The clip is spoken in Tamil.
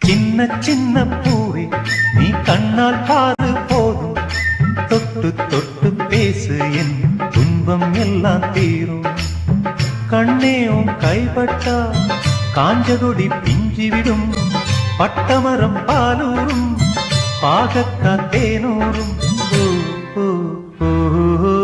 சின்ன சின்ன பூவே நீ கண்ணால் பாரு போதும், தொட்டு தொட்டு பேசு என் துன்பம் எல்லாம் தீரும். கண்ணேவும் கைப்பட்டா காஞ்சகொடி பிஞ்சிவிடும், பட்டமரம் பாலூரும் பாகக்கா தேனூரும். ஓ ஓ ஓ